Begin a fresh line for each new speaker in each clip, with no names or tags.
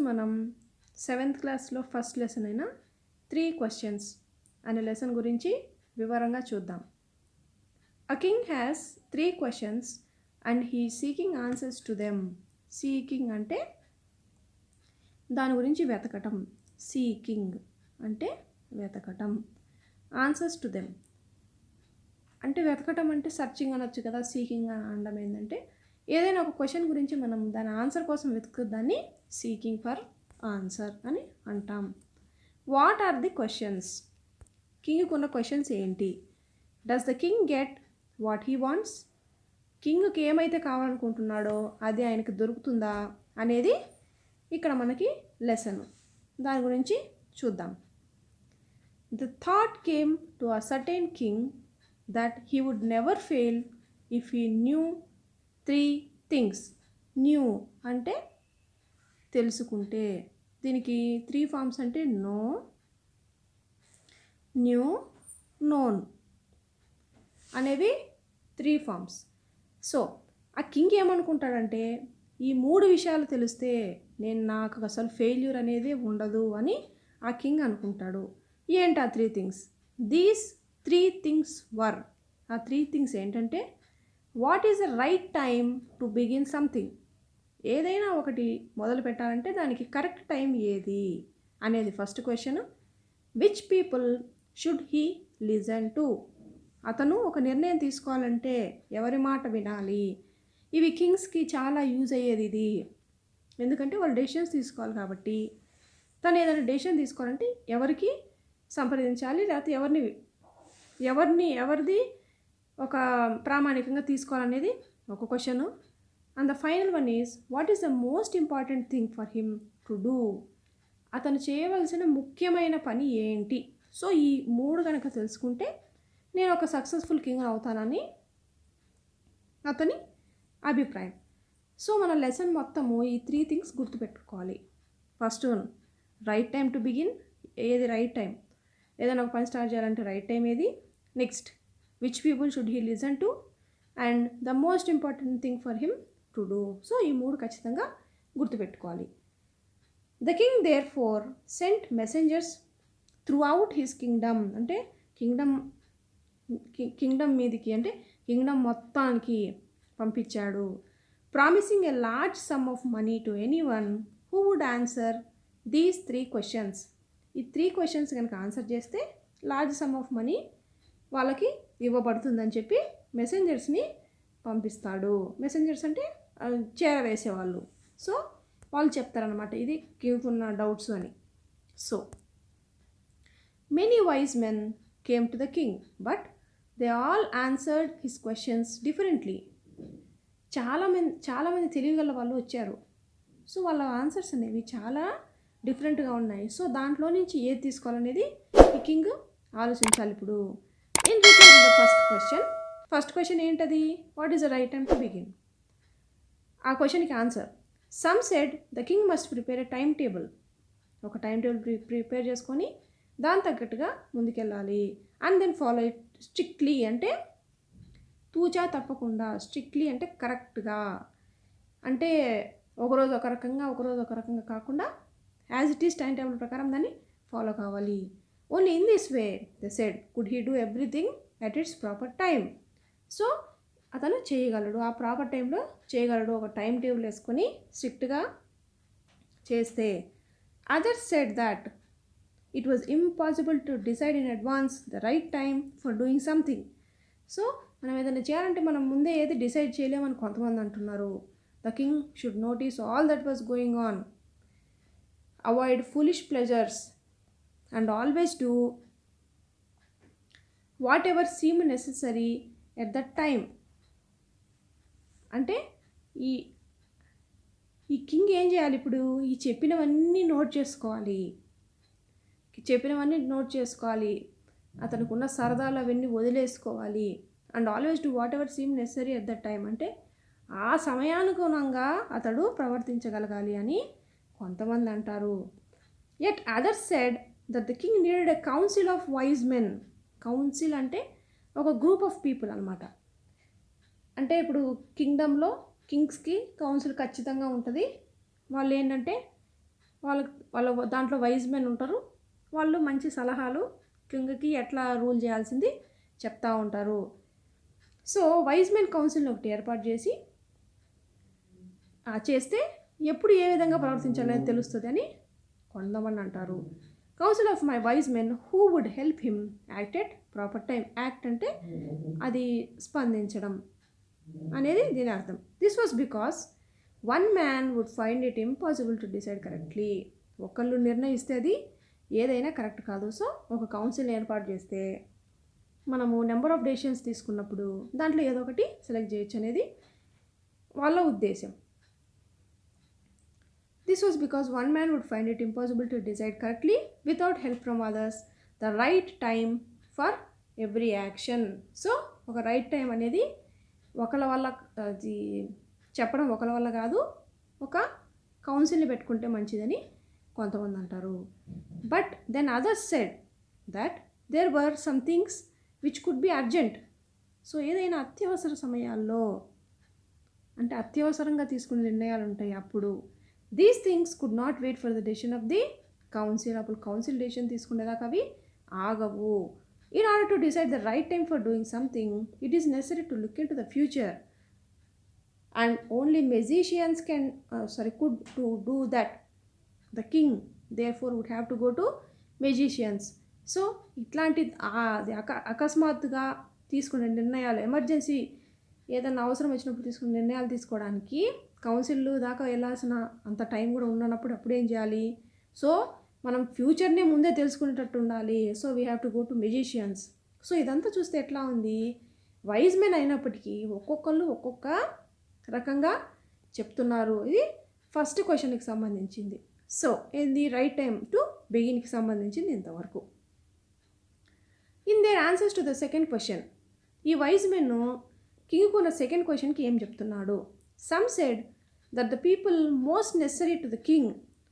మనం 7th క్లాస్లో first lesson అయిన 3 క్వశ్చన్స్ అనే లెసన్ గురించి వివరంగా చూద్దాం. A king has 3 questions and he is seeking answers to them. Seeking అంటే దాని గురించి వెతకటం. Seeking అంటే వెతకటం. Answers to them అంటే వెతకటం అంటే సర్చింగ్ అనొచ్చు కదా. సీకింగ్ అనడం ఏంటంటే ఏదైనా ఒక క్వశ్చన్ గురించి మనం దాని ఆన్సర్ కోసం వెతుకుదాన్ని సీకింగ్ ఫర్ ఆన్సర్ అని అంటాం. What are the questions? కింగ్కి ఉన్న క్వశ్చన్స్ ఏంటి? Does the king get what he wants? కింగ్కి ఏమైతే కావాలనుకుంటున్నాడో అది ఆయనకు దొరుకుతుందా అనేది ఇక్కడ మనకి లెసన్. దాని గురించి చూద్దాం. The thought came to a certain king that he would never fail if he knew 3 things. Knew అంటే తెలుసుకుంటే. దీనికి 3 ఫార్మ్స్ అంటే నో, న్యూ, నోన్ అనేవి 3 ఫార్మ్స్. సో ఆ కింగ్ ఏమనుకుంటాడంటే ఈ 3 విషయాలు తెలిస్తే నాకు అసలు ఫెయిల్యూర్ అనేది ఉండదు అని ఆ కింగ్ అనుకుంటాడు. ఏంటి ఆ 3 థింగ్స్? These 3 things were. ఆ 3 థింగ్స్ ఏంటంటే what is the right time to begin something? ఏదైనా ఒకటి మొదలు పెట్టాలంటే దానికి కరెక్ట్ టైం ఏది అనేది first question. Which people should he listen to? అతను ఒక నిర్ణయం తీసుకోవాలంటే ఎవరి మాట వినాలి? ఇవి కింగ్స్కి చాలా యూజ్ అయ్యేది ఇది. ఎందుకంటే వాళ్ళు డెసిషన్స్ తీసుకోవాలి కాబట్టి. తను ఏదైనా డెసిషన్ తీసుకోవాలంటే ఎవరికి సంప్రదించాలి, లేకపోతే ఎవరిది ఒక ప్రామాణికంగా తీసుకోవాలనేది ఒక question. And the final one is what is the most important thing for him to do? అతను చేయవలసిన ముఖ్యమైన పని ఏంటి? సో ఈ 3 కనుక తెలుసుకుంటే నేను ఒక సక్సెస్ఫుల్ కింగ్ అవుతానని అతని అభిప్రాయం. సో మన లెసన్ మొత్తము ఈ 3 థింగ్స్ గుర్తుపెట్టుకోవాలి. First one, right time to begin. ఏది రైట్ టైం? ఏదైనా ఒక పని స్టార్ట్ చేయాలంటే రైట్ టైం ఏది? Next, which people should he listen to? And the most important thing for him to do. So ఈ 3 ఖచ్చితంగా గుర్తుపెట్టుకోవాలి. The king therefore sent messengers throughout his kingdom. అంటే kingdom మీదికి అంటే kingdom మొత్తానికి పంపించాడు. Promising a large sum of money to anyone who would answer these 3 questions. ఈ 3 questions కనుక ఆన్సర్ చేస్తే లార్జ్ సమ్ ఆఫ్ మనీ వాళ్ళకి ఇవ్వబడుతుందని చెప్పి మెసెంజర్స్ని పంపిస్తాడు. మెసెంజర్స్ అంటే చేరవేసేవాళ్ళు. సో వాళ్ళు చెప్తారనమాట ఇది కింగ్కి ఉన్న డౌట్స్ అని. So many wise men came to the king but they all answered his questions differently. చాలామంది తెలివిగల వాళ్ళు వచ్చారు. సో వాళ్ళ ఆన్సర్స్ అనేవి చాలా డిఫరెంట్గా ఉన్నాయి. సో దాంట్లో నుంచి ఏది తీసుకోవాలనేది ఈ కింగ్ ఆలోచించాలి. ఇప్పుడు in reply to the first question ఏంటది? What is the right time to begin? ఆ క్వశ్చన్కి answer, some said the king must prepare a time table. ఒక టైం టేబుల్ ప్రిపేర్ చేసుకొని దాని తగ్గట్టుగా ముందుకెళ్ళాలి. And then follow it strictly అంటే తూచా తప్పకుండా. స్ట్రిక్ట్లీ అంటే కరెక్ట్గా, అంటే ఒకరోజు ఒక రకంగా కాకుండా as it is time table ప్రకారం దాన్ని ఫాలో కావాలి. Only in this way they said could he do everything at its proper time. So అతను చేయగలడు, ఆ ప్రాపర్ టైంలో చేయగలడు. ఒక టైం టేబుల్ వేసుకొని స్ట్రిక్ట్గా చేస్తే. Others said that it was impossible to decide in advance the right time for doing something. So మనం ఏదైనా చేయాలంటే మనం ముందే ఏది డిసైడ్ చేయలేమని కొంతమంది అంటున్నారు. The king should notice all that was going on, avoid foolish pleasures and always do whatever seem necessary at that time. అంటే ఈ కింగ్ ఏం చేయాలి? ఇప్పుడు ఈ చెప్పినవన్నీ నోట్ చేసుకోవాలి. అతనుకున్న సరదాలు అవన్నీ వదిలేసుకోవాలి. And always do whatever seem necessary at that time అంటే ఆ సమయానుగుణంగా అతడు ప్రవర్తించగలగాలి అని కొంతమంది అంటారు. Yet others said that the king needed a council of wise men. Council అంటే ఒక గ్రూప్ ఆఫ్ పీపుల్ అనమాట. అంటే ఇప్పుడు కింగ్డమ్లో కింగ్స్కి కౌన్సిల్ ఖచ్చితంగా ఉంటుంది. వాళ్ళు ఏంటంటే వాళ్ళ దాంట్లో వైజ్ మెన్ ఉంటారు. వాళ్ళు మంచి సలహాలు కింగ్కి ఎట్లా రూల్ చేయాల్సింది చెప్తా ఉంటారు. సో వైజ్ మెన్ కౌన్సిల్ని ఒకటి ఏర్పాటు చేసి చేస్తే ఎప్పుడు ఏ విధంగా ప్రవర్తించాలని తెలుస్తుంది అని కొంతమంది అంటారు. Council of my wise men who would help him act at proper time. Act అంటే అది స్పందించడం అనేది దీని అర్థం. This was because one man would find it impossible to decide correctly. ఒకళ్ళు నిర్ణయిస్తే అది ఏదైనా కరెక్ట్ కాదు. సో ఒక కౌన్సిల్ ఏర్పాటు చేస్తే మనము నెంబర్ ఆఫ్ డెసిషన్స్ తీసుకున్నప్పుడు దాంట్లో ఏదో ఒకటి సెలెక్ట్ చేయొచ్చు అనేది వాళ్ళ ఉద్దేశం. This was because one man would find it impossible to decide correctly without help from others the right time for every action. So ఒక రైట్ టైం అనేది ఒకళ్ళ వల్ల అది చెప్పడం ఒకళ్ళ వల్ల కాదు, ఒక కౌన్సిల్ని పెట్టుకుంటే మంచిదని కొంతమంది అంటారు. But then others said that there were some things which could be urgent. So ఏదైనా అత్యవసర సమయాల్లో అంటే అత్యవసరంగా తీసుకునే నిర్ణయాలు ఉంటాయి, అప్పుడు these things could not wait for the decision of the council. అప్పుడు కౌన్సిల్ డెసిషన్ తీసుకునేదాకా అవి ఆగవు. In order to decide the right time for doing something it is necessary to look into the future and only magicians could to do that. The king therefore would have to go to magicians. So ఇట్లాంటి అకస్మాత్తుగా తీసుకునే నిర్ణయాలు, emergency ఏదైనా అవసరం వచ్చినప్పుడు తీసుకునే నిర్ణయాలు తీసుకోవడానికి కౌన్సిల్ దాకా వెళ్ళాల్సిన అంత టైం కూడా ఉన్నప్పుడు అప్పుడు ఏం చేయాలి? సో మనం ఫ్యూచర్ని ముందే తెలుసుకునేటట్టు ఉండాలి. So we have to go to magicians. So ఇదంతా చూస్తే ఎట్లా ఉంది, వైజ్ మెన్ అయినప్పటికీ ఒక్కొక్కళ్ళు ఒక్కొక్క రకంగా చెప్తున్నారు. ఇది ఫస్ట్ క్వశ్చన్కి సంబంధించింది. సో ఏంది రైట్ టైం టు బిగిన్కి సంబంధించింది ఇంతవరకు. In there answers to the second question, ఈ వైజ్ మెన్ కింగ్ కొన్న సెకండ్ క్వశ్చన్కి ఏం చెప్తున్నాడు? Some said that the people most necessary to the king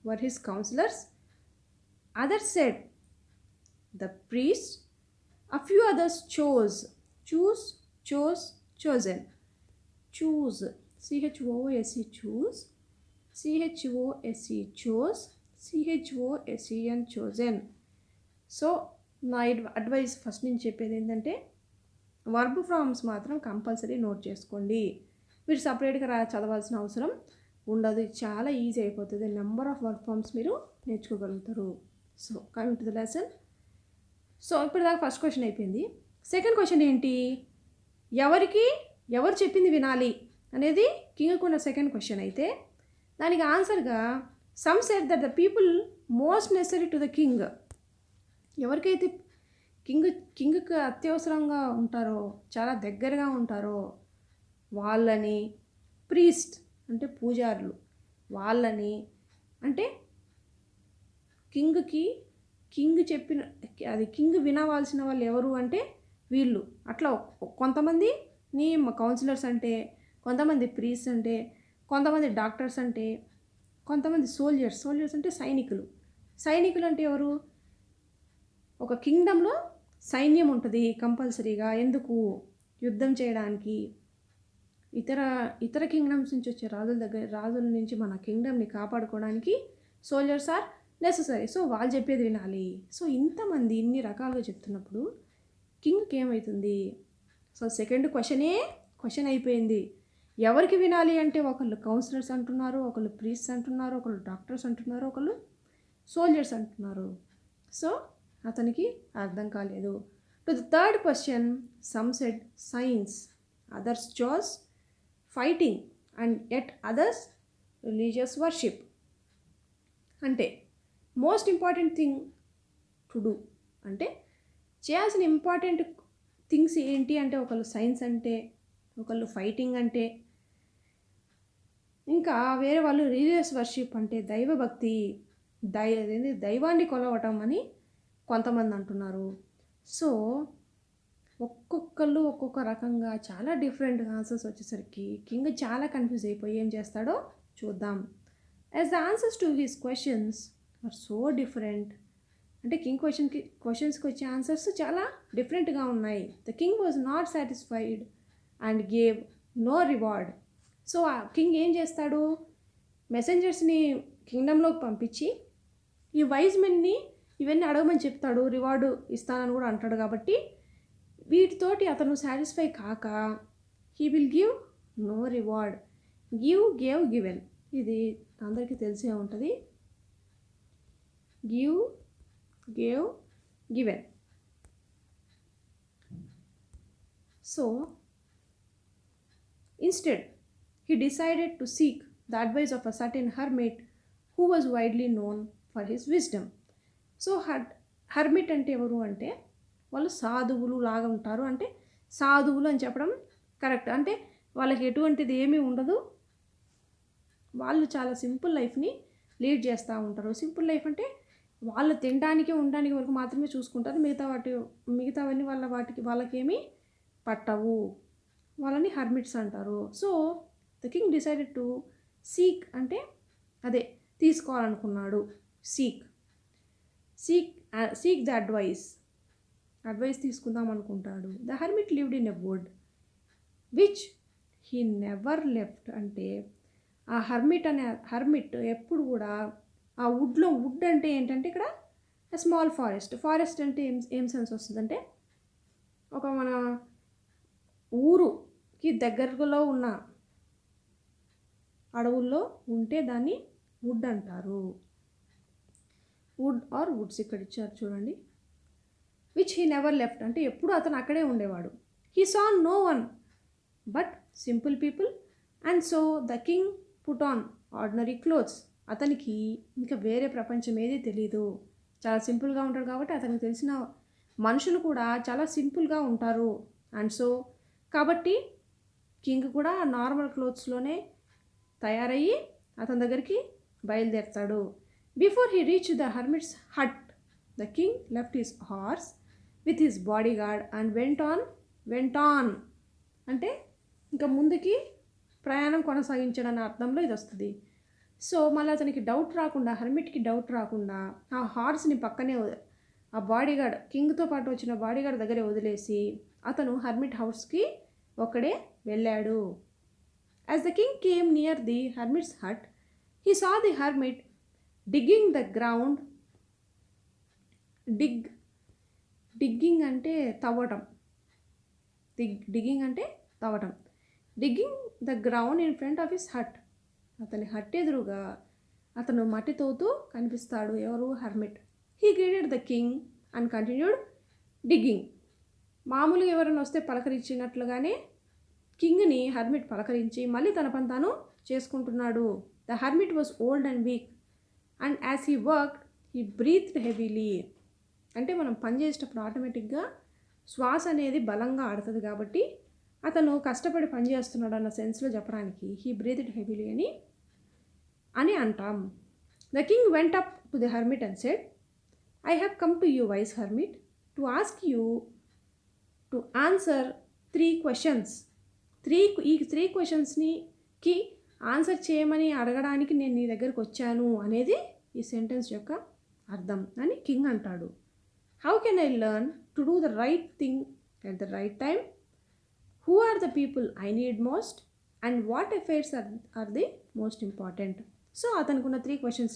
were his counselors. Others said the priests. A few others chose. Choose, chose, chosen. Choose. C-H-O-O-S-E, choose. C-H-O-S-E, chose. C-H-O-S-E-N, chosen. So, నా advice first నుంచి చెప్పేది ఏంటంటే verb forms మాత్రం compulsory note చేసుకోండి. మీరు సపరేట్గా చదవాల్సిన అవసరం ఉండదు. చాలా ఈజీ అయిపోతుంది. నెంబర్ ఆఫ్ వర్క్ ఫార్మ్స్ మీరు నేర్చుకోగలుగుతారు. So coming to the lesson. So ఇప్పుడు దాకా ఫస్ట్ క్వశ్చన్ అయిపోయింది. సెకండ్ క్వశ్చన్ ఏంటి? ఎవరు చెప్పింది వినాలి అనేది కింగ్కు ఉన్న సెకండ్ క్వశ్చన్ అయితే దానికి ఆన్సర్గా some said that the people most necessary to the king. ఎవరికైతే కింగ్కి అత్యవసరంగా ఉంటారో, చాలా దగ్గరగా ఉంటారో వాళ్ళని, ప్రీస్ట్ అంటే పూజారులు, వాళ్ళని అంటే కింగ్ చెప్పిన అది కింగ్ వినవలసిన వాళ్ళు ఎవరు అంటే వీళ్ళు. అట్లా కొంతమంది కౌన్సిలర్స్ అంటే, కొంతమంది ప్రీస్ట్ అంటే, కొంతమంది డాక్టర్స్ అంటే, కొంతమంది సోల్జర్స్ అంటే సైనికులు అంటే ఎవరు? ఒక కింగ్డంలో సైన్యం ఉంటుంది కంపల్సరీగా. ఎందుకు? యుద్ధం చేయడానికి. ఇతర కింగ్డమ్స్ నుంచి వచ్చే రాజుల నుంచి మన కింగ్డమ్ని కాపాడుకోవడానికి సోల్జర్స్ ఆర్ నెససరీ. సో వాళ్ళు చెప్పేది వినాలి. సో ఇంతమంది ఇన్ని రకాలుగా చెప్తున్నప్పుడు కింగ్కి ఏమవుతుంది? సో సెకండ్ క్వశ్చన్ అయిపోయింది. ఎవరికి వినాలి అంటే ఒకళ్ళు కౌన్సిలర్స్ అంటున్నారు, ఒకళ్ళు ప్రీస్ట్స్ అంటున్నారు, ఒకళ్ళు డాక్టర్స్ అంటున్నారు, ఒకళ్ళు సోల్జర్స్ అంటున్నారు. సో అతనికి అర్థం కాలేదు. To the third question some said science, others చాస్ fighting and at others religious worship. అంటే most important thing to do అంటే చేయాల్సిన ఇంపార్టెంట్ థింగ్స్ ఏంటి అంటే ఒకళ్ళు సైన్స్ అంటే, ఒకళ్ళు ఫైటింగ్ అంటే, ఇంకా వేరే వాళ్ళు రిలీజియస్ వర్షిప్ అంటే దైవభక్తి, దైవాన్ని కొలవటం అని కొంతమంది అంటున్నారు. సో ఒక్కొక్కళ్ళు ఒక్కొక్క రకంగా చాలా డిఫరెంట్ ఆన్సర్స్ వచ్చేసరికి కింగ్ చాలా కన్ఫ్యూజ్ అయిపోయి ఏం చేస్తాడో చూద్దాం. As the answers to his questions are so different. అంటే కింగ్ క్వశ్చన్స్కి వచ్చే ఆన్సర్స్ చాలా డిఫరెంట్గా ఉన్నాయి. The king was not satisfied and gave no reward. So ఆ కింగ్ ఏం చేస్తాడు? మెసెంజర్స్ని కింగ్డమ్లోకి పంపించి ఈ వైజ్ మెన్ని ఇవన్నీ అడగమని చెప్తాడు, రివార్డు ఇస్తానని కూడా అంటాడు. కాబట్టి వీటితోటి అతను సాటిస్ఫై కాక he will give no reward. Gave given, ఇది అందరికీ తెలిసే ఉంటుంది. Gave given. So instead he decided to seek the advice of a certain hermit who was widely known for his wisdom. So hermit అంటే ఎవరు అంటే వాళ్ళు సాధువులు లాగా ఉంటారు. అంటే సాధువులు అని చెప్పడం కరెక్ట్. అంటే వాళ్ళకి ఎటువంటిది ఏమీ ఉండదు, వాళ్ళు చాలా సింపుల్ లైఫ్ని లీడ్ చేస్తూ ఉంటారు. సింపుల్ లైఫ్ అంటే వాళ్ళు తినడానికి ఉండడానికి వరకు మాత్రమే చూసుకుంటారు, మిగతావన్నీ వాళ్ళకేమీ పట్టవు. వాళ్ళని హర్మిట్స్ అంటారు. So the king decided to seek అంటే అదే తీసుకోవాలనుకున్నాడు. సీక్ ద అడ్వైస్ తీసుకుందాం అనుకుంటాడు. The hermit lived in a wood which he never left. అంటే ఆ హర్మిట్ ఎప్పుడు కూడా ఆ వుడ్ అంటే ఏంటంటే ఇక్కడ స్మాల్ ఫారెస్ట్ అంటే ఏం సెన్స్ వస్తుందంటే ఒక మన ఊరుకి దగ్గరలో ఉన్న అడవుల్లో ఉంటే దాన్ని వుడ్ అంటారు. వుడ్స్ ఇక్కడ ఇచ్చారు చూడండి. విచ్ హీ నెవర్ లెఫ్ట్ అంటే ఎప్పుడు అతను అక్కడే ఉండేవాడు. He saw no one but simple people and so the king put on ordinary clothes. అతనికి ఇంకా వేరే ప్రపంచం ఏదీ తెలీదు, చాలా సింపుల్గా ఉంటాడు. కాబట్టి అతనికి తెలిసిన మనుషులు కూడా చాలా సింపుల్గా ఉంటారు. అండ్ సో కాబట్టి కింగ్ కూడా నార్మల్ క్లోత్స్లోనే తయారయ్యి అతని దగ్గరికి బయలుదేరుతాడు. Before he reach the hermit's hut the king left his horse with his body guard and went on అంటే ఇంకా ముందుకి ప్రయాణం కొనసాగించడన్న అర్థంలో ఇది వస్తుంది. సో మళ్ళీ అతనికి హర్మిట్కి డౌట్ రాకుండా ఆ హార్స్ని పక్కనే ఆ బాడీగార్డ్ కింగ్తో పాటు వచ్చిన బాడీగార్డ్ దగ్గరే వదిలేసి అతను హర్మిట్ హౌస్కి ఒక్కడే వెళ్ళాడు. As the king came near the hermit's hut he saw the hermit digging the ground. Digging అంటే తవ్వటం. Digging the ground in front of his hut. అతని హట్ ఎదురుగా అతను మట్టి తవ్వుతూ కనిపిస్తాడు. ఎవరు? Hermit. He greeted the king and continued digging. మామూలుగా ఎవరైనా వస్తే పలకరించినట్లుగానే కింగ్ని హర్మిట్ పలకరించి మళ్ళీ తన పని తాను చేసుకుంటున్నాడు. The hermit was old and weak and as he worked he breathed heavily. అంటే మనం పని చేసేటప్పుడు ఆటోమేటిక్గా శ్వాస అనేది బలంగా ఆడుతుంది. కాబట్టి అతను కష్టపడి పని చేస్తున్నాడు అన్న సెన్స్లో చెప్పడానికి హీ బ్రీత్డ్ హెవీలీ అని అంటాం. The king went up to the hermit and said, I have come to you wise hermit to ask you to answer 3 questions. ఈ 3 క్వశ్చన్స్కి ఆన్సర్ చేయమని అడగడానికి నేను నీ దగ్గరకు వచ్చాను అనేది ఈ సెంటెన్స్ యొక్క అర్థం అని కింగ్ అంటాడు. How can I learn to do the right thing at the right time? Who are the people I need most and what affairs are the most important? So అతనికి ఉన్న 3 questions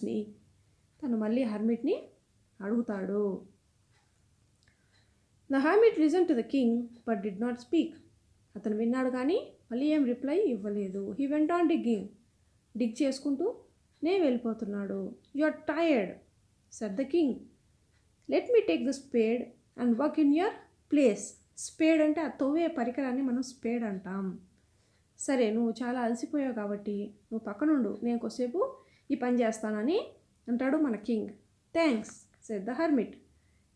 తను మళ్ళీ హర్మిట్ని అడుగుతాడు. The hermit listen to the king but did not speak. అతను విన్నాడు కానీ మళ్ళీ ఏం రిప్లై ఇవ్వలేదు. హీ వెంట్ ఆన్ డిగ్ చేసుకుంటూ వెళ్ళిపోతున్నాడు. You are tired said the king, let me take the spade and work in your place. Spade అంటే ఆ తవ్వే పరికరాన్ని మనం స్పేడ్ అంటాం. సరే, నువ్వు చాలా అలసిపోయావు కాబట్టి నువ్వు పక్కనుండు, నేను కొద్దిసేపు ఈ పని చేస్తానని అంటాడు మన king. Thanks said the hermit,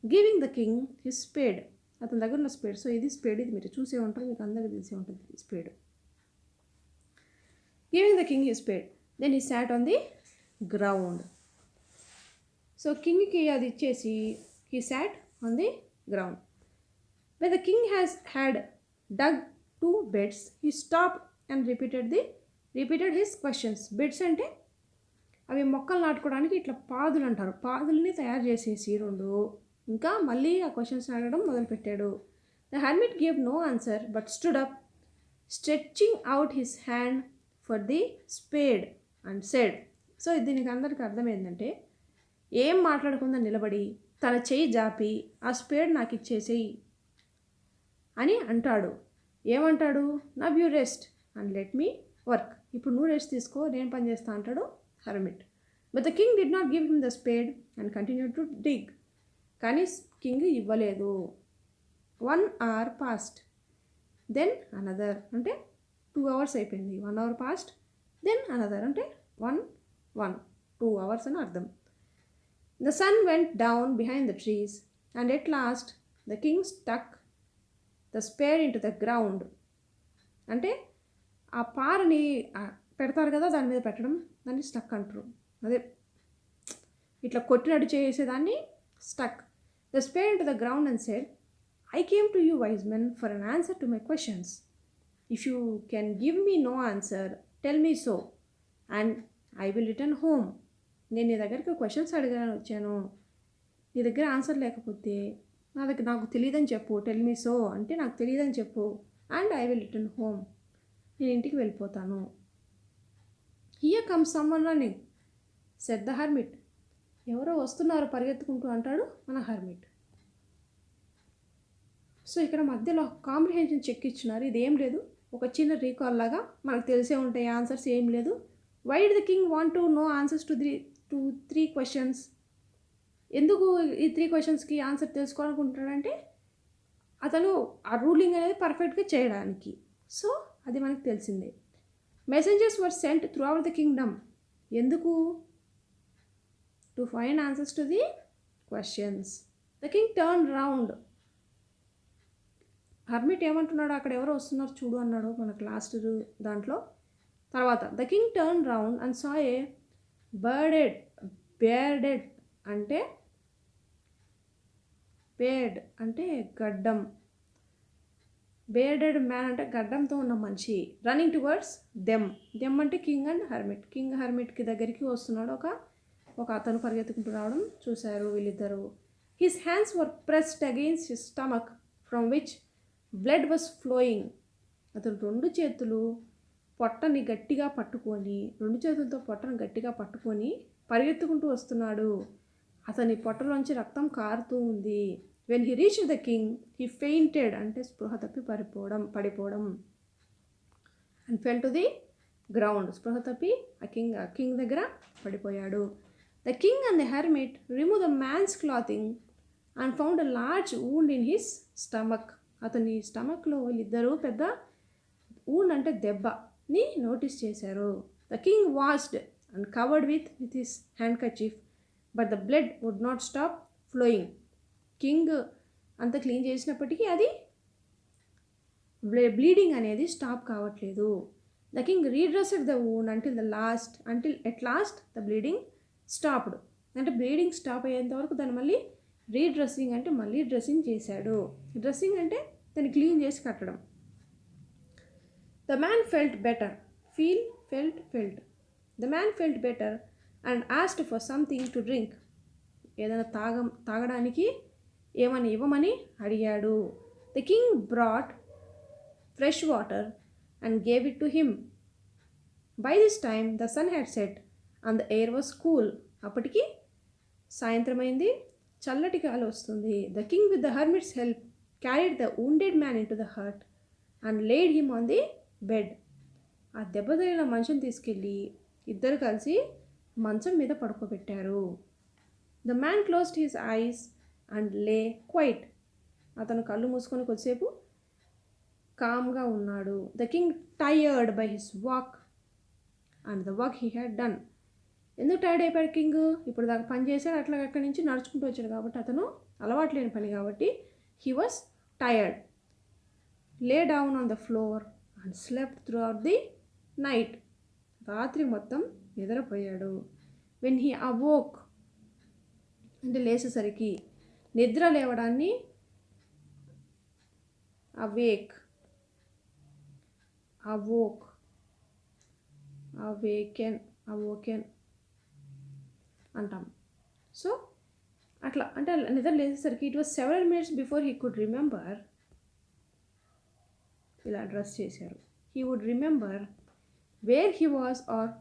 giving the king his spade. అతని దగ్గర ఉన్న స్పేడ్. సో ఇది స్పేడ్, ఇది మీరు చూసే ఉంటారు, మీకు అందరికీ తెలిసే ఉంటుంది spade. Giving the king his spade then he sat on the ground. So కింగ్కి అది ఇచ్చేసి he sat on the ground. When the king had dug 2 beds he stopped and repeated his questions. Beds అంటే అవి మొక్కలు నాటుకోవడానికి ఇట్లా పాదులు అంటారు. పాదుల్ని తయారు చేసేసి 2 ఇంకా మళ్ళీ ఆ క్వశ్చన్స్ అడగడం మొదలుపెట్టాడు. The hermit gave no answer but stood up stretching out his hand for the spade and said, so దీనికి అందరికి అర్థం ఏంటంటే, ఏం మాట్లాడకుండా నిలబడి తన చెయ్యి జాపి ఆ స్పేడ్ నాకు ఇచ్చేసేయి అని అంటాడు. ఏమంటాడు? Now you rest and let me work. ఇప్పుడు నువ్వు రెస్ట్ తీసుకో, నేను పని చేస్తా అంటాడు hermit. But the king did not give him the spade and continue to dig. కానీ కింగ్ ఇవ్వలేదు. 1 hour passed, దెన్ అనదర్ అంటే 2 hours అయిపోయింది. 1 hour passed, దెన్ అనదర్ అంటే 2 hours అని అర్థం. The sun went down behind the trees and at last the king stuck the spade into the ground. అంటే ఆ పారని పెడతారు కదా, దాని మీద పెట్టడం, దాన్ని స్టక్ అంటారు. అదే ఇట్లా కొట్టినట్టు చేసేదాన్ని stuck. The spade into the ground and said, I came to you wise men for an answer to my questions. If you can give me no answer, tell me so and I will return home. నేను నీ దగ్గరికి questions అడిగాను వచ్చాను, నీ దగ్గర answer లేకపోతే నాకు తెలియదని చెప్పు. టెల్ మీ సో అంటే నాకు తెలియదని చెప్పు. And I will return home, నేను ఇంటికి వెళ్ళిపోతాను. Here comes someone running said the hermit. ఎవరో వస్తున్నారు పరిగెత్తుకుంటూ అంటాడు మన హర్మిట్. సో ఇక్కడ మధ్యలో కాంప్రిహెన్షన్ చెక్ ఇచ్చినారు. ఇది ఏం లేదు, ఒక చిన్న రీకాల్ లాగా, మనకు తెలిసే ఉంటాయి ఆన్సర్స్, ఏం లేదు. Why did the king want to know answers to 3 questions? ఎందుకు ఈ 3 questionస్కి ఆన్సర్ తెలుసుకోవాలనుకుంటున్నాడంటే అతను ఆ రూలింగ్ అనేది పర్ఫెక్ట్గా చేయడానికి. సో అది మనకు తెలిసిందే. Messengers were sent throughout the kingdom. ఎందుకు? To find answers to the questions. The king turn round. Hermit ఏమంటున్నాడు? అక్కడ ఎవరో వస్తున్నారు చూడు అన్నాడు మనకు లాస్ట్ దాంట్లో. తర్వాత the king turn round and saw a bearded అంటే బేర్డ్ అంటే గడ్డం, బేర్డెడ్ మ్యాన్ అంటే గడ్డంతో ఉన్న మనిషి. రన్నింగ్ టువర్డ్స్ దెమ్ అంటే కింగ్ అండ్ హర్మిట్. కింగ్ హర్మిట్కి దగ్గరికి వస్తున్నాడు ఒక అతను పరిగెత్తుకుంటూ రావడం చూశారు వీళ్ళిద్దరు. His hands were pressed against his stomach from which blood was flowing. అతను 2 చేతులు పొట్టని గట్టిగా పట్టుకొని, 2 చేతులతో పొట్టను గట్టిగా పట్టుకొని పరిగెత్తుకుంటూ వస్తున్నాడు. అతని పొట్టలోంచి రక్తం కారుతూ ఉంది. When he reach the king he fainted అంటే స్పృహ తప్పి పడిపోవడం. And fell to the ground. స్పృహ తప్పి ఆ కింగ్ దగ్గర పడిపోయాడు. The king and the hermit remove the man's clothing and found a large wound in his stomach. అతని స్టమక్లో వీళ్ళిద్దరూ పెద్ద వూండ్ అంటే దెబ్బని నోటీస్ చేశారు. The king washed and covered with his handkerchief but the blood would not stop flowing. King అంత clean చేసినప్పటికీ అది బ్లీడింగ్ అనేది స్టాప్ కావట్లేదు. The king redressed the wound until at last the bleeding stopped. అంటే bleeding stop అయ్యేంత వరకు దాన్ని మళ్ళీ రీడ్రెస్సింగ్ అంటే మళ్ళీ డ్రెస్సింగ్ చేశాడు. డ్రెస్సింగ్ అంటే దాన్ని క్లీన్ చేసి కట్టడం. The man felt better the man felt better and asked for something to drink. ఏదైనా తాగడానికి ఏమని ఇవ్వమని అడిగాడు. The king brought fresh water and gave it to him. By this time the sun had set and the air was cool. అప్పటికి సాయంత్రమైంది, చల్లటి గాలి వస్తుంది. The king with the hermit's help carried the wounded man into the hut and laid him on the bed. ఆ దెబ్బ తగిలిన మనిషిని తీసుకెళ్ళి ఇద్దరు కలిసి మంచం మీద పడుకోబెట్టారు. The man closed his eyes and lay quiet. అతను కళ్ళు మూసుకొని కొద్దిసేపు కామ్గా ఉన్నాడు. The king tired by his walk and the work he had done. ఎందుకు టైర్డ్ అయిపోయాడు కింగ్? ఇప్పుడు దాకా పని చేశాడు, అట్లా అక్కడి నుంచి నడుచుకుంటూ వచ్చాడు కాబట్టి, అతను అలవాటు లేని పని కాబట్టి he was tired. Lay down on the floor and slept through out the night. రాత్రి మొత్తం నిద్రపోయాడు. వెన్ హీ అవోక్ అంటే లేచేసరికి, నిద్ర లేవడాన్ని అవేకెన్ అంటాం. సో అట్లా అంటే నిద్ర లేచేసరికి it was several minutes before he could remember. ఇలా డ్రెస్ చేశారు. He would remember where he was or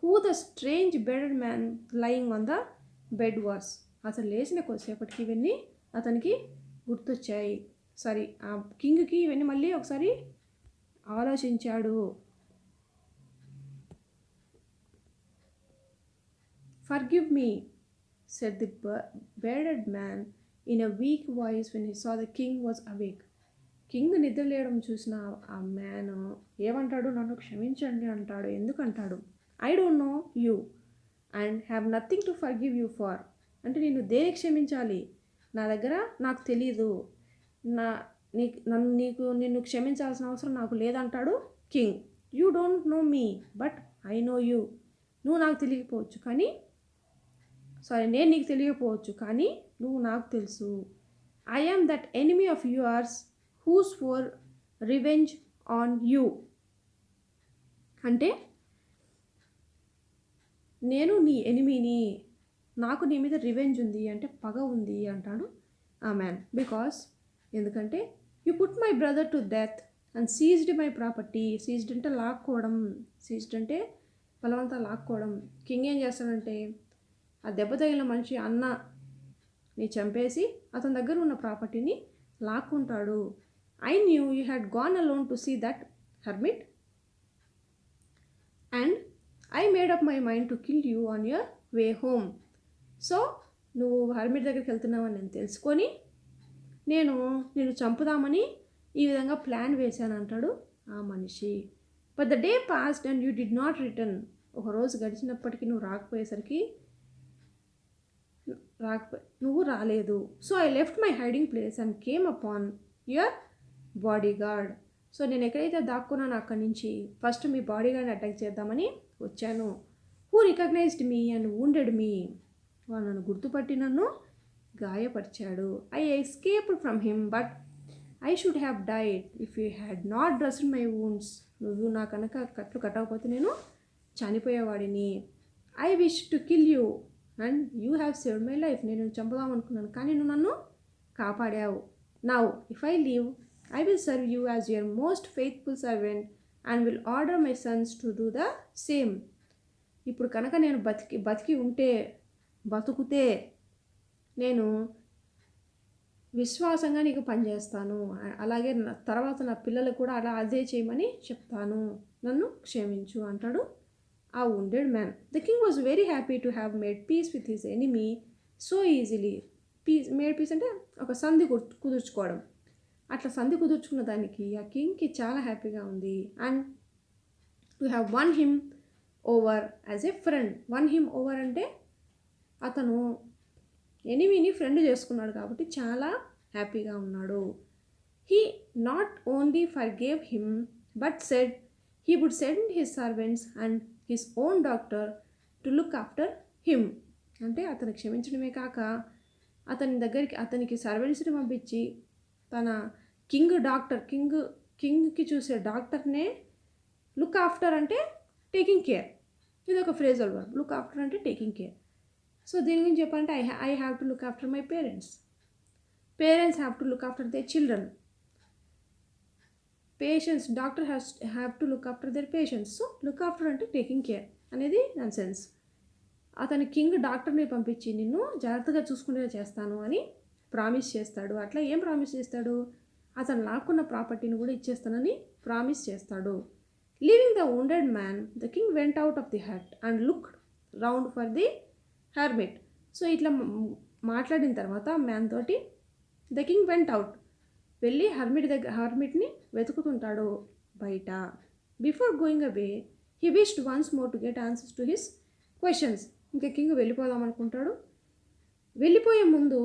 who the strange bearded man lying on the bed was. అతను లేచిన కొద్దిసేపటికి ఇవన్నీ అతనికి గుర్తొచ్చాయి. సారీ, ఆ కింగ్కి ఇవన్నీ మళ్ళీ ఒకసారి ఆలోచించాడు. Forgive me said the bearded man in a weak voice when he saw the king was awake. King నిద్రలేయడం చూసిన ఆ మ్యాన్ ఏమంటాడు? నన్ను క్షమించండి అంటాడు. ఎందుకంటాడు? I don't know you and have nothing to forgive you for. అంటే నేను దేనికి క్షమించాలి? నా దగ్గర నాకు తెలీదు, నిన్ను క్షమించాల్సిన అవసరం నాకు లేదంటాడు king. You don't know me but I know you. నువ్వు నాకు తెలియకపోవచ్చు కానీ, నేను నీకు తెలియకపోవచ్చు కానీ నువ్వు నాకు తెలుసు. I am that enemy of yours who's for revenge on you. అంటే నేను నీ ఎనిమీని, నాకు నీ మీద రివెంజ్ ఉంది, అంటే పగ ఉంది అంటాడు ఆ మ్యాన్. ఎందుకంటే you put my brother to death and seized my property. Seized అంటే లాక్కోవడం, సీజ్డ్ అంటే బలవంతా లాక్కోవడం. కింగ్ ఏం చేస్తాడంటే ఆ దెబ్బ తగిలిన మనిషి అన్నని చంపేసి అతని దగ్గర ఉన్న ప్రాపర్టీని లాక్కుంటాడు. I knew you had gone alone to see that hermit and I made up my mind to kill you on your way home. So నువ్వు హెర్మిట్ దగ్గరికి వెళ్తున్నావని నేను తెలుసుకొని నేను చంపుదామని ఈ విధంగా ప్లాన్ వేశాను అంటాడు ఆ మనిషి. But the day passed and you did not return. ఒకరోజు గడిచినప్పటికీ నువ్వు రాలేదు. So I left my hiding place and came upon your body guard. సో నేను ఎక్కడైతే దాక్కున్నానో అక్కడి నుంచి ఫస్ట్ మీ బాడీ గార్డ్ని అటాక్ చేద్దామని వచ్చాను. Who recognized me and wounded me. వాడు నన్ను గుర్తుపట్టి నన్ను గాయపరిచాడు. I escaped from him but I should have died if you had not dressed my wounds. నువ్వు నా కనుక కట్లు కట్టకపోతే నేను చనిపోయేవాడిని. I wish to kill you and you have saved my life. నేను చంపుదాం అనుకున్నాను కానీ నువ్వు నన్ను కాపాడావు. Now if I leave I will serve you as your most faithful servant and will order my sons to do the same. ఇప్పుడు కనుక నేను బతుకుతే నేను విశ్వాసంగా నీకు పనిచేస్తాను, అలాగే తర్వాత నా పిల్లలు కూడా అదే చేయమని చెప్తాను, నన్ను క్షమించు అంటాడు ఆ wounded man. The king was very happy to have made peace with his enemy so easily. Made peace అంటే ఒక సంధి కుదుర్చుకోవడం. అట్లా సంధి కుదుర్చుకున్న దానికి ఆ కింగ్కి చాలా హ్యాపీగా ఉంది. And to have won him over as a friend. Won him over అంటే అతను ఎనిమీని ఫ్రెండ్ చేసుకున్నాడు కాబట్టి చాలా హ్యాపీగా ఉన్నాడు. He not only forgave him but said he would send his servants and his own doctor to look after him. అంటే అతను క్షమించడమే కాక అతనికి సర్వెంట్స్ని పంపించి తన కింగ్కి చూసే డాక్టర్నే లుక్ ఆఫ్టర్ అంటే టేకింగ్ కేర్. ఇది ఒక ఫ్రేజల్ వర్బ్. లుక్ ఆఫ్టర్ అంటే టేకింగ్ కేర్. సో దీని గురించి చెప్పాలంటే I have to look after my parents have to look after their children. Doctor have to look after their patients. So look after అంటే taking care అనేది non sense. అతని king డాక్టర్ని పంపించి నిన్ను జాగ్రత్తగా చూసుకునేలా చేస్తాను అని ప్రామిస్ చేస్తాడు. అట్లా ఏం ప్రామిస్ చేస్తాడు? అతను లాక్కున్న ప్రాపర్టీని కూడా ఇచ్చేస్తానని ప్రామిస్ చేస్తాడు. Leaving the wounded man the king went out of the hut and look round for the hermit. So ఇట్లా మాట్లాడిన తర్వాత మ్యాన్ తోటి ద కింగ్ వెంట్ అవుట్, వెళ్ళి హెర్మిట్ని వెతుకుతుంటాడు బయట. Before going away he wished once more to get answers to his questions. ఇంకా king వెళ్ళిపోదాం అనుకుంటాడు. వెళ్ళిపోయే ముందు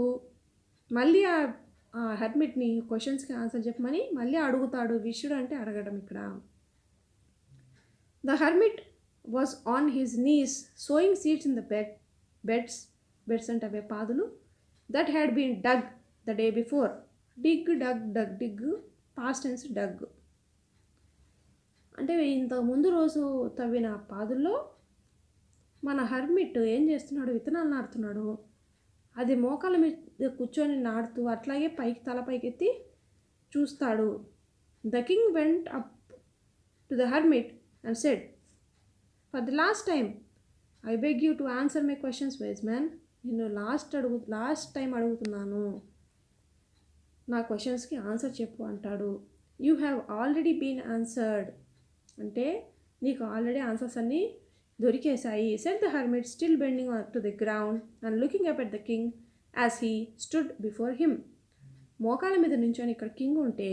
మళ్ళీ ఆ హెర్మిట్ని క్వశ్చన్స్కి ఆన్సర్ చెప్పమని మళ్ళీ అడుగుతాడు. విష్డ్ అంటే అడగడం ఇక్కడ. The hermit was on his knees sowing seeds in the beds అంటే అవే పాదులు. That had been dug the day before. Dig past tense dug అంటే ఇంత ముందు రోజు తవ్విన పాదుల్లో మన హెర్మిట్ ఏం చేస్తున్నాడు? విత్తనాలు నాటుతున్నాడు. అది మోకాల మీద కూర్చొని నాడుతూ అట్లాగే తల పైకెత్తి చూస్తాడు. The king went up to the hermit and said for the last time I beg you to answer my questions wise man. నేను లాస్ట్ టైం అడుగుతున్నాను, నా క్వశ్చన్స్కి ఆన్సర్ చెప్పు అంటాడు. You have already been answered అంటే నీకు ఆల్రెడీ ఆన్సర్స్ అన్నీ దొరికేశాయి. Said the hermit still bending to the ground and looking up at the king as he stood before him. మోకాల మీద నుంచొని ఇక్కడ కింగ్ ఉంటే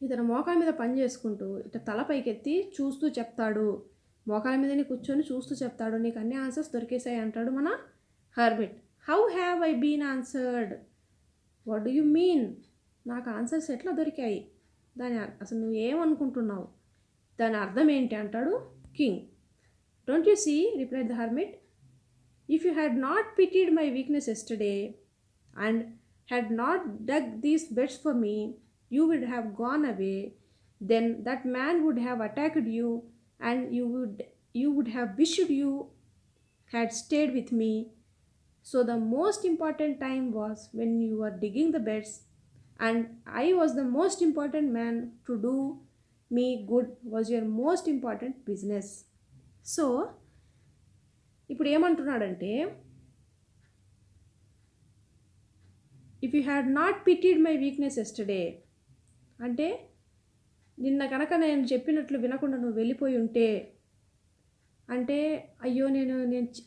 ఇతను మోకాల మీద పని చేసుకుంటూ ఇట్లా తల పైకెత్తి చూస్తూ చెప్తాడు. మోకాల మీదనే కూర్చొని చూస్తూ చెప్తాడు, నీకు అన్ని ఆన్సర్స్ దొరికేసాయి అంటాడు మన hermit. How have I been answered? What do you mean? నాకు ఆన్సర్స్ ఎట్లా దొరికాయి? దాని అసలు నువ్వు ఏమనుకుంటున్నావు? దాని అర్థం ఏంటి అంటాడు king. Don't you see, replied the hermit, if you had not pitied my weakness yesterday and had not dug these beds for me, you would have gone away. Then that man would have attacked you and you would have wished you had stayed with me. So the most important time was when you were digging the beds, and I was the most important man. To do me good was your most important business. So ఇప్పుడు ఏమంటున్నాడంటే, if you had not pitied my weakness yesterday, అంటే నిన్న కనుక నేను చెప్పినట్లు వినకుండా నువ్వు వెళ్ళిపోయి ఉంటే, అంటే అయ్యో నేను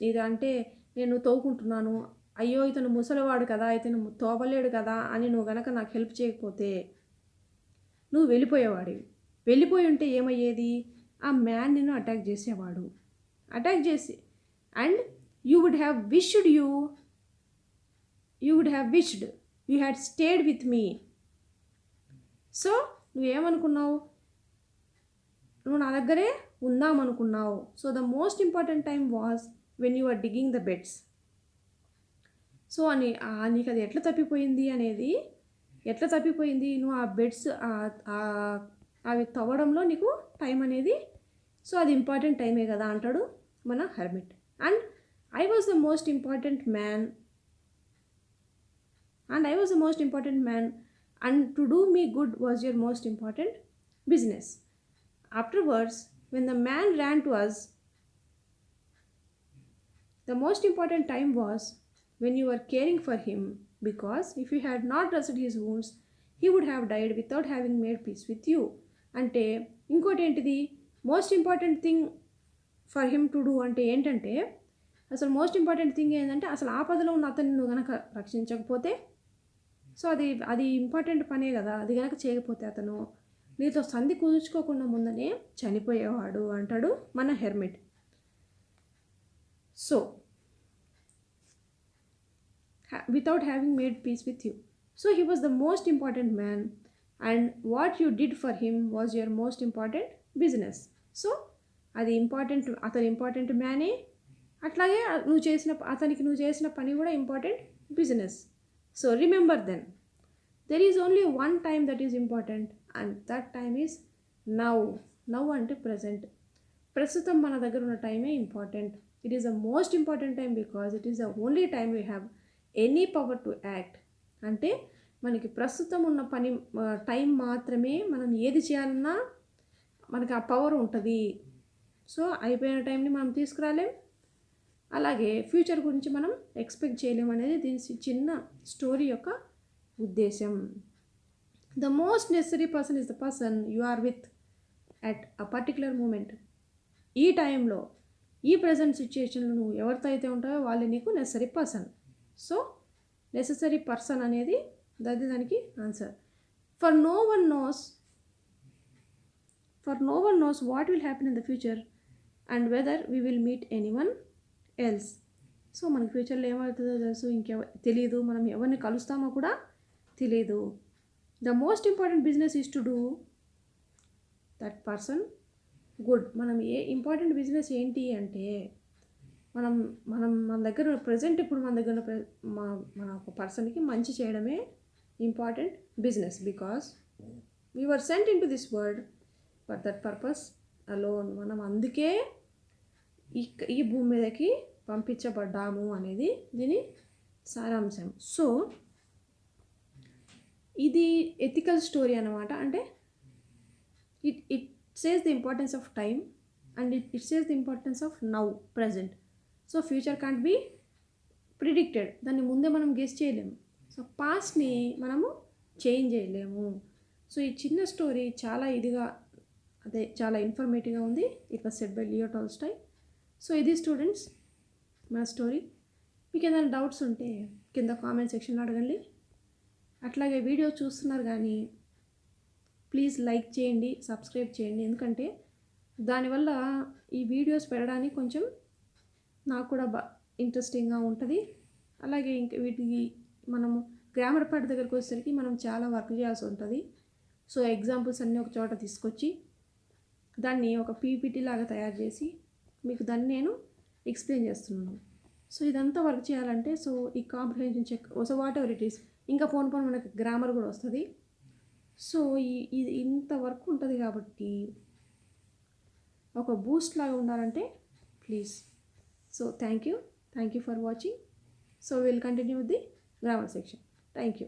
ఇది అంటే నేను తోవుకుంటున్నాను, అయ్యో ఇతను ముసలివాడు కదా, ఇతను తోవలేడు కదా అని నువ్వు కనుక నాకు హెల్ప్ చేయకపోతే నువ్వు వెళ్ళిపోయేవాడివి. వెళ్ళిపోయి ఉంటే ఏమయ్యేది? ఆ మ్యాన్ నిన్ను అటాక్ చేసేవాడు. అటాక్ చేసి and you would have wished you had stayed with me. So నువ్వేమనుకున్నావు? నువ్వు నా దగ్గరే ఉందామనుకున్నావు. So the most important time was when you are digging the beds. So నీకు అది ఎట్లా తప్పిపోయింది అనేది, ఎట్లా తప్పిపోయింది నువ్వు ఆ బెడ్స్ అవి తవ్వడంలో నీకు టైం అనేది, సో అది ఇంపార్టెంట్ టైమే కదా అంటాడు మన hermit. And I was the most important man and to do me good was your most important business. Afterwards, when the man ran to us, the most important time was when you were caring for him, because if you had not dressed his wounds, he would have died without having made peace with you. అంటే ఇంకోటి ఏంటిది? Most important thing for him to do అంటే ఏంటంటే, అసలు most important thing ఏంటంటే, అసలు ఆపదలో ఉన్న అతన్ని నువ్వు కనుక రక్షించకపోతే, సో అది ఇంపార్టెంట్ పనే కదా, అది కనుక చేయకపోతే అతను నీతో సంధి కుదుర్చుకోకుండా ముందనే చనిపోయేవాడు అంటాడు మన hermit. So without having made peace with you. So he was the most important man and what you did for him was your most important business. So అది ఇంపార్టెంట్, అతను ఇంపార్టెంట్ మ్యానే, అట్లాగే అతనికి నువ్వు చేసిన పని కూడా important business. So remember then, there is only one time that is important and that time is now. Now అంటే present. ప్రస్తుతం మన దగ్గర ఉన్న టైమే important. It is the most important time because it is the only time we have any power to act. అంటే మనకి ప్రస్తుతం ఉన్న టైం మాత్రమే మనం ఏది చేయాలన్నా మనకి ఆ పవర్ ఉంటుంది. సో అయిపోయిన టైంని మనం తీసుకురాలేం, అలాగే ఫ్యూచర్ గురించి మనం ఎక్స్పెక్ట్ చేయలేము అనేది దీని చిన్న స్టోరీ యొక్క ఉద్దేశం. The most necessary person is the person you are with at a particular moment. ఈ టైంలో, ఈ ప్రజెంట్ సిచ్యుయేషన్లో నువ్వు ఎవరితో అయితే ఉంటావో వాళ్ళు నీకు necessary person. So necessary person అనేది దానికి answer. For no one knows what will happen in the future and whether we will meet anyone else. So మనకి ఫ్యూచర్లో ఏమవుతుందో తెలుసు, తెలియదు, మనం ఎవరిని కలుస్తామో కూడా తెలియదు. The most important business is to do that person good. మనం ఇంపార్టెంట్ బిజినెస్ ఏంటి అంటే, మన దగ్గర ప్రజెంట్ ఇప్పుడు మన దగ్గర మన ఒక పర్సన్కి మంచి చేయడమే important business. Because we were cent in to this world for that purpose alone. మనం అందుకే ఈ భూమి మీదకి పంపించబడ్డాము అనేది దీని సారాంశం. సో ఇది ఎథికల్ స్టోరీ అన్నమాట. అంటే it says the importance of time and it says the importance of now present. So future can't be predicted, దాన్ని ముందే మనం గెస్ చేయలేము. సో పాస్ట్ని మనము చేంజ్ చేయలేము. సో ఈ చిన్న స్టోరీ చాలా ఇదిగా చాలా ఇన్ఫర్మేటివ్గా ఉంది. It was said by Leo Tolstoy. So ఇది స్టూడెంట్స్ మన స్టోరీ. మీకు ఏదైనా డౌట్స్ ఉంటే కింద కామెంట్ సెక్షన్లో అడగండి. అట్లాగే వీడియో చూస్తున్నారు కానీ ప్లీజ్ లైక్ చేయండి, సబ్స్క్రైబ్ చేయండి. ఎందుకంటే దానివల్ల ఈ వీడియోస్ పెట్టడానికి కొంచెం నాకు కూడా ఇంట్రెస్టింగ్గా ఉంటుంది. అలాగే ఇంకా వీటికి మనము గ్రామర్ పార్ట్ దగ్గరికి వచ్చేసరికి మనం చాలా వర్క్ చేయాల్సి ఉంటుంది. సో ఎగ్జాంపుల్స్ అన్నీ ఒక చోట తీసుకొచ్చి దాన్ని ఒక పీపీటీ లాగా తయారు చేసి మీకు దాన్ని నేను ఎక్స్ప్లెయిన్ చేస్తున్నాను. సో ఇదంతా వర్క్ చేయాలంటే సో ఈ comprehension check, so whatever it is, ఇంకా పోను మనకి గ్రామర్ కూడా వస్తుంది. సో ఇది ఇంత వర్క్ ఉంటుంది కాబట్టి ఒక బూస్ట్ లాగా ఉండాలంటే please. So thank you for watching. So will continue with the grammar section. Thank you.